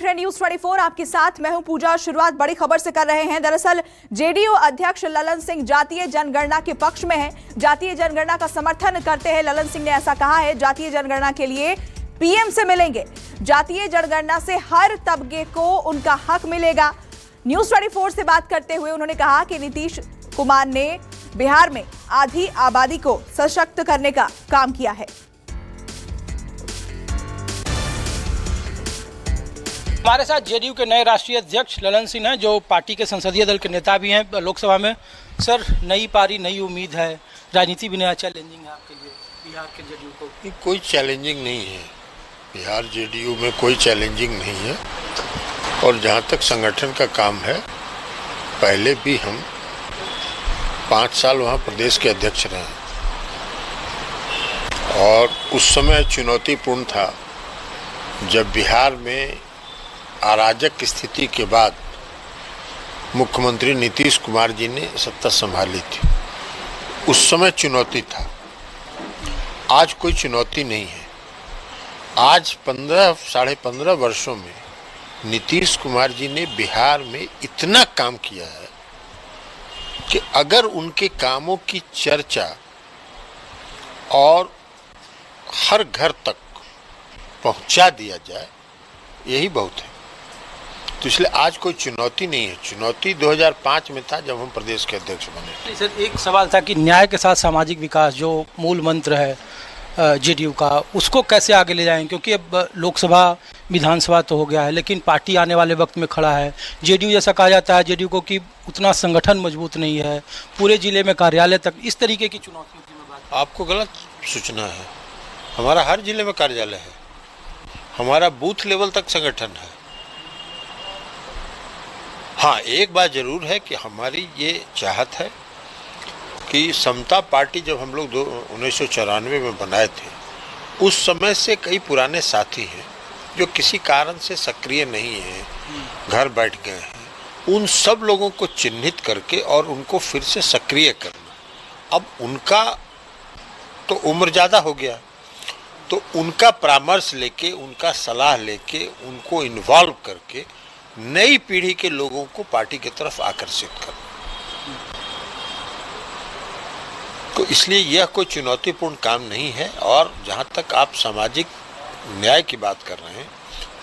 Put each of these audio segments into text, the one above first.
रहे हैं न्यूज 24, आपके साथ मैं हूं पूजा। शुरुआत बड़ी खबर से कर रहे हैं। दरअसल जेडीयू अध्यक्ष ललन सिंह जातीय जनगणना के पक्ष में हैं, जातीय जनगणना का समर्थन करते हैं। ललन सिंह ने ऐसा कहा है, जातीय जनगणना के लिए पीएम से मिलेंगे, जातीय जनगणना से हर तबके को उनका हक मिलेगा। न्यूज 24 से बात करते हुए उन्होंने कहा कि नीतीश कुमार ने बिहार में आधी आबादी को सशक्त करने का काम किया है। हमारे साथ जेडीयू के नए राष्ट्रीय अध्यक्ष ललन सिंह हैं, जो पार्टी के संसदीय दल के नेता भी हैं लोकसभा में। सर, नई पारी, नई उम्मीद है, राजनीति भी नया चैलेंजिंग है आपके लिए बिहार के जेडीयू को? कोई चैलेंजिंग नहीं है, बिहार जेडीयू में कोई चैलेंजिंग नहीं है। और जहाँ तक संगठन का काम है, पहले भी हम 5 साल वहाँ प्रदेश के अध्यक्ष रहे और उस समय चुनौतीपूर्ण था जब बिहार में अराजक स्थिति के बाद मुख्यमंत्री नीतीश कुमार जी ने सत्ता संभाली थी। उस समय चुनौती था, आज कोई चुनौती नहीं है। आज 15 साढ़े 15 वर्षों में नीतीश कुमार जी ने बिहार में इतना काम किया है कि अगर उनके कामों की चर्चा और हर घर तक पहुंचा दिया जाए, यही बहुत है। तो इसलिए आज कोई चुनौती नहीं है। चुनौती 2005 में था जब हम प्रदेश के अध्यक्ष बने। सर, एक सवाल था कि न्याय के साथ सामाजिक विकास जो मूल मंत्र है जेडीयू का, उसको कैसे आगे ले जाएं? क्योंकि अब लोकसभा विधानसभा तो हो गया है, लेकिन पार्टी आने वाले वक्त में खड़ा है। जेडीयू जैसा कहा जाता है जेडीयू को कि उतना संगठन मजबूत नहीं है, पूरे जिले में कार्यालय तक, इस तरीके की चुनौतियों की मैं बात। आपको गलत सूचना है। हमारा हर जिले में कार्यालय है, हमारा बूथ लेवल तक संगठन है। हाँ, एक बात जरूर है कि हमारी ये चाहत है कि समता पार्टी जब हम लोग 1994 में बनाए थे, उस समय से कई पुराने साथी हैं जो किसी कारण से सक्रिय नहीं हैं, घर बैठ गए हैं। उन सब लोगों को चिन्हित करके और उनको फिर से सक्रिय करना। अब उनका तो उम्र ज़्यादा हो गया, तो उनका परामर्श लेके, उनका सलाह लेके, उनको इन्वॉल्व करके नई पीढ़ी के लोगों को पार्टी की तरफ आकर्षित करना। तो इसलिए यह कोई चुनौतीपूर्ण काम नहीं है। और जहाँ तक आप सामाजिक न्याय की बात कर रहे हैं,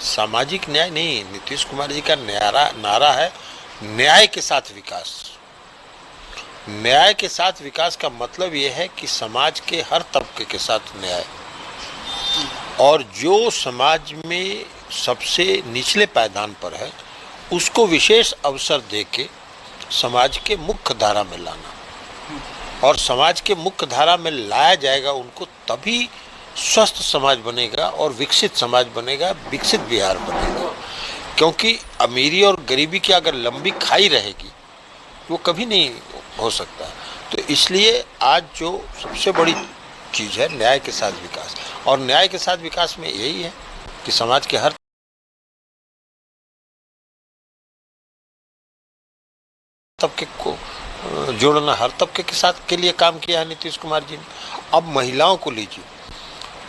सामाजिक न्याय नहीं, नीतीश कुमार जी का नारा है न्याय के साथ विकास। न्याय के साथ विकास का मतलब यह है कि समाज के हर तबके के साथ न्याय, और जो समाज में सबसे निचले पायदान पर है उसको विशेष अवसर देके समाज के मुख्य धारा में लाना। और समाज के मुख्य धारा में लाया जाएगा उनको, तभी स्वस्थ समाज बनेगा और विकसित समाज बनेगा, विकसित बिहार बनेगा। क्योंकि अमीरी और गरीबी की अगर लंबी खाई रहेगी वो कभी नहीं हो सकता। तो इसलिए आज जो सबसे बड़ी चीज़ है न्याय के साथ विकास, और न्याय के साथ विकास में यही है कि समाज के हर तबके को जोड़ना, हर तबके के साथ के लिए काम किया है नीतीश कुमार जी ने। अब महिलाओं को लीजिए,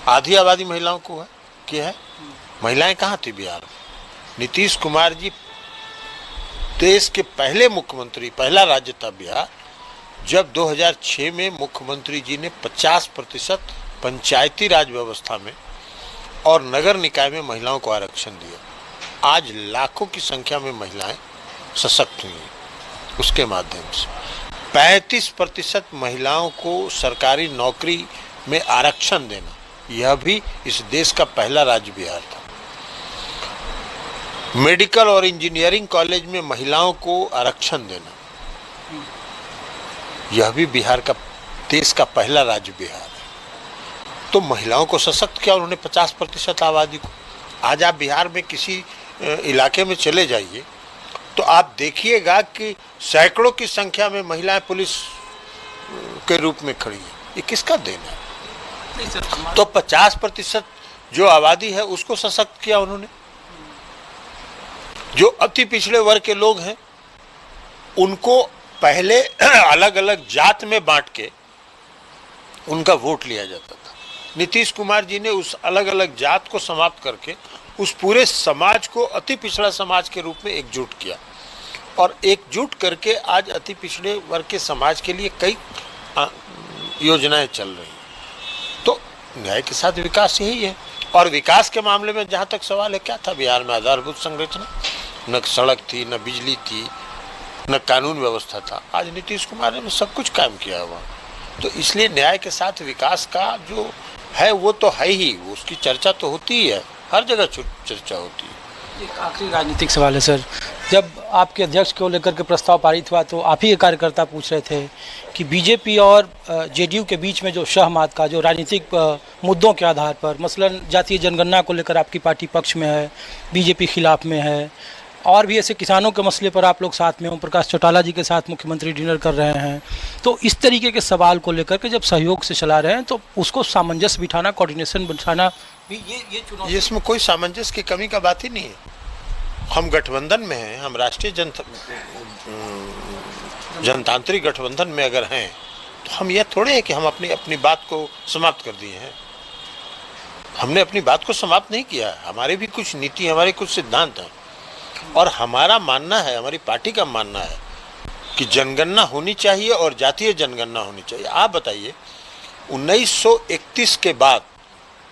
आधी आबादी महिलाओं को है कि है। महिलाएं कहाँ थी बिहार में? नीतीश कुमार जी देश के पहले मुख्यमंत्री, पहला राज्य था बिहार जब 2006 में मुख्यमंत्री जी ने 50% पंचायती राज व्यवस्था में और नगर निकाय में महिलाओं को आरक्षण दिया। आज लाखों की संख्या में महिलाएं सशक्त हुई हैं उसके माध्यम से। 35% महिलाओं को सरकारी नौकरी में आरक्षण देना, यह भी इस देश का पहला राज्य बिहार था। मेडिकल और इंजीनियरिंग कॉलेज में महिलाओं को आरक्षण देना, यह भी बिहार का, देश का पहला राज्य बिहार है। तो महिलाओं को सशक्त किया उन्होंने, 50% आबादी को। आज आप बिहार में किसी इलाके में चले जाइए तो आप देखिएगा कि सैकड़ों की संख्या में महिलाएं पुलिस के रूप में खड़ी है। ये किसका देन है? तो 50% जो आबादी है उसको सशक्त किया उन्होंने। जो अति पिछड़े वर्ग के लोग हैं उनको पहले अलग अलग जात में बांट के उनका वोट लिया जाता था। नीतीश कुमार जी ने उस अलग अलग जात को समाप्त करके उस पूरे समाज को अति पिछड़ा समाज के रूप में एकजुट किया और एकजुट करके आज अति पिछड़े वर्ग के समाज के लिए कई योजनाएं चल रही हैं। तो न्याय के साथ विकास यही है। और विकास के मामले में जहाँ तक सवाल है, क्या था बिहार में? आधारभूत संरचना, न सड़क थी, न बिजली थी, न कानून व्यवस्था था। आज नीतीश कुमार ने सब कुछ काम किया हुआ। तो इसलिए न्याय के साथ विकास का जो है वो तो है ही, उसकी चर्चा तो होती ही है, हर जगह चर्चा होती है। एक आखिरी राजनीतिक सवाल है सर, जब आपके अध्यक्ष को लेकर के प्रस्ताव पारित हुआ तो आप ही के कार्यकर्ता पूछ रहे थे कि बीजेपी और जेडीयू के बीच में जो सहमत का जो राजनीतिक मुद्दों के आधार पर, मसलन जातीय जनगणना को लेकर आपकी पार्टी पक्ष में है, बीजेपी खिलाफ में है, और भी ऐसे किसानों के मसले पर आप लोग साथ में, ओम प्रकाश चौटाला जी के साथ मुख्यमंत्री डिनर कर रहे हैं, तो इस तरीके के सवाल को लेकर के जब सहयोग से चला रहे हैं तो उसको सामंजस्य बिठाना, कोऑर्डिनेशन बिठाना भी ये चुनौती। इसमें कोई सामंजस्य की कमी का बात ही नहीं है। हम गठबंधन में हैं, हम राष्ट्रीय जनतांत्रिक गठबंधन में अगर हैं तो हम ये थोड़े है कि हम अपनी बात को समाप्त कर दिए हैं। हमने अपनी बात को समाप्त नहीं किया है। हमारे भी कुछ नीति, हमारे कुछ सिद्धांत हैं और हमारा मानना है, हमारी पार्टी का मानना है कि जनगणना होनी चाहिए और जातीय जनगणना होनी चाहिए। आप बताइए, 1931 के बाद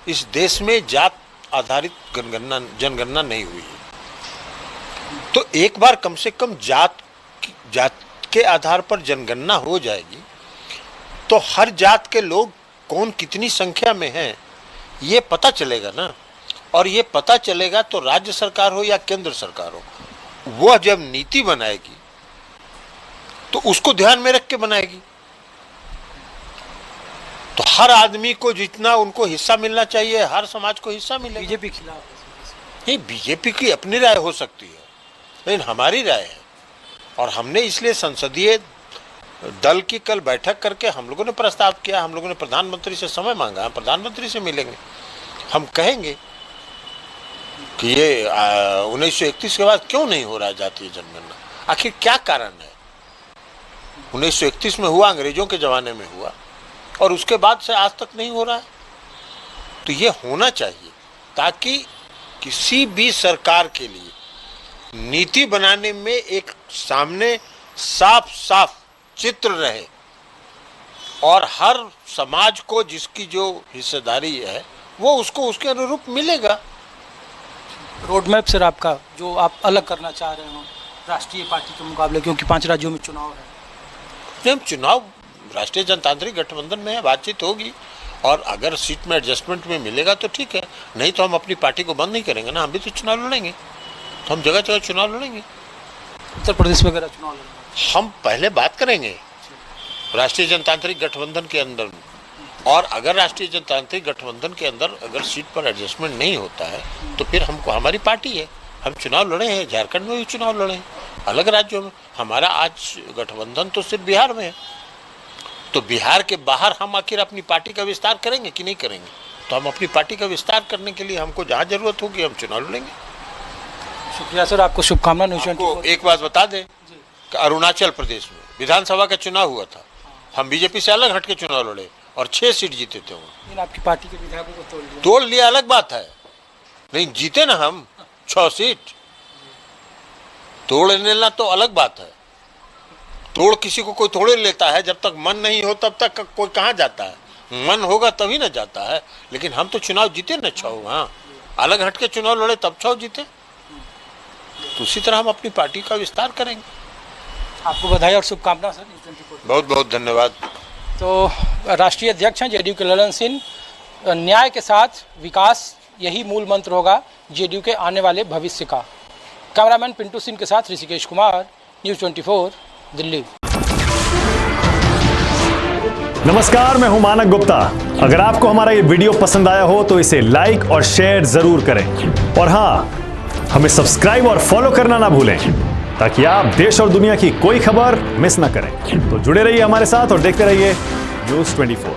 इस देश में जात आधारित जनगणना नहीं हुई है। तो एक बार कम से कम जात के आधार पर जनगणना हो जाएगी तो हर जात के लोग कौन कितनी संख्या में हैं ये पता चलेगा ना। और ये पता चलेगा तो राज्य सरकार हो या केंद्र सरकार हो, वह जब नीति बनाएगी तो उसको ध्यान में रख के बनाएगी। तो हर आदमी को जितना उनको हिस्सा मिलना चाहिए, हर समाज को हिस्सा मिलेगा। बीजेपी खिलाफ नहीं, बीजेपी की अपनी राय हो सकती है, लेकिन हमारी राय है। और हमने इसलिए संसदीय दल की कल बैठक करके हम लोगों ने प्रस्ताव किया, हम लोगों ने प्रधानमंत्री से समय मांगा, हम प्रधानमंत्री से मिलेंगे, हम कहेंगे कि ये 1931 के बाद क्यों नहीं हो रहा है जातीय जनगणना, आखिर क्या कारण है। 1931 में हुआ, अंग्रेजों के जमाने में हुआ और उसके बाद से आज तक नहीं हो रहा है। तो ये होना चाहिए ताकि किसी भी सरकार के लिए नीति बनाने में एक सामने साफ साफ चित्र रहे और हर समाज को जिसकी जो हिस्सेदारी है वो उसको उसके अनुरूप मिलेगा। रोड मैप सर आपका जो आप अलग करना चाह रहे हो राष्ट्रीय पार्टी के मुकाबले, क्योंकि 5 राज्यों में चुनाव है। चुनाव राष्ट्रीय जनतांत्रिक गठबंधन में है, बातचीत होगी और अगर सीट में एडजस्टमेंट में मिलेगा तो ठीक है, नहीं तो हम अपनी पार्टी को बंद नहीं करेंगे ना। हम भी तो चुनाव लड़ेंगे, तो हम जगह जगह चुनाव लड़ेंगे। उत्तर प्रदेश वगैरह चुनाव लड़ेंगे। हम पहले बात करेंगे राष्ट्रीय जनतांत्रिक गठबंधन के अंदर, और अगर राष्ट्रीय जनतांत्रिक गठबंधन के अंदर अगर सीट पर एडजस्टमेंट नहीं होता है तो फिर हमको, हमारी पार्टी है, हम चुनाव लड़े हैं, झारखंड में भी चुनाव लड़े हैं, अलग राज्यों में। हमारा आज गठबंधन तो सिर्फ बिहार में है, तो बिहार के बाहर हम आखिर अपनी पार्टी का विस्तार करेंगे कि नहीं करेंगे। तो हम अपनी पार्टी का विस्तार करने के लिए हमको जहाँ जरूरत होगी हम चुनाव लड़ेंगे। शुक्रिया सर, आपको शुभकामना। आपको एक बात बता दें कि अरुणाचल प्रदेश में विधानसभा का चुनाव हुआ था, हम बीजेपी से अलग हट के चुनाव लड़े और 6 सीट जीते थे। वो आपकी पार्टी के विधायकों को तोड़ लिया अलग बात है, नहीं जीते ना हम 6 सीट। तोड़ लेना तो अलग बात है, तोड़ किसी को कोई तोड़े लेता है, जब तक मन नहीं हो तब तक कोई कहाँ जाता है, मन होगा तभी ना जाता है। लेकिन हम तो चुनाव जीते ना 6, हाँ अलग हट के चुनाव लड़े तब 6 जीते। तो उसी तरह हम अपनी पार्टी का विस्तार करेंगे। आपको बधाई और शुभकामना सर। बहुत बहुत धन्यवाद। तो राष्ट्रीय अध्यक्ष हैं जेडीयू के ललन सिंह, न्याय के साथ विकास यही मूल मंत्र होगा जेडीयू के आने वाले भविष्य का। कैमरामैन पिंटू सिंह के साथ ऋषिकेश कुमार, न्यूज़ 24 दिल्ली। नमस्कार, मैं हूं मानक गुप्ता। अगर आपको हमारा ये वीडियो पसंद आया हो तो इसे लाइक और शेयर जरूर करें और हाँ, हमें सब्सक्राइब और फॉलो करना ना भूलें ताकि आप देश और दुनिया की कोई खबर मिस ना करें। तो जुड़े रहिए हमारे साथ और देखते रहिए न्यूज़ 24।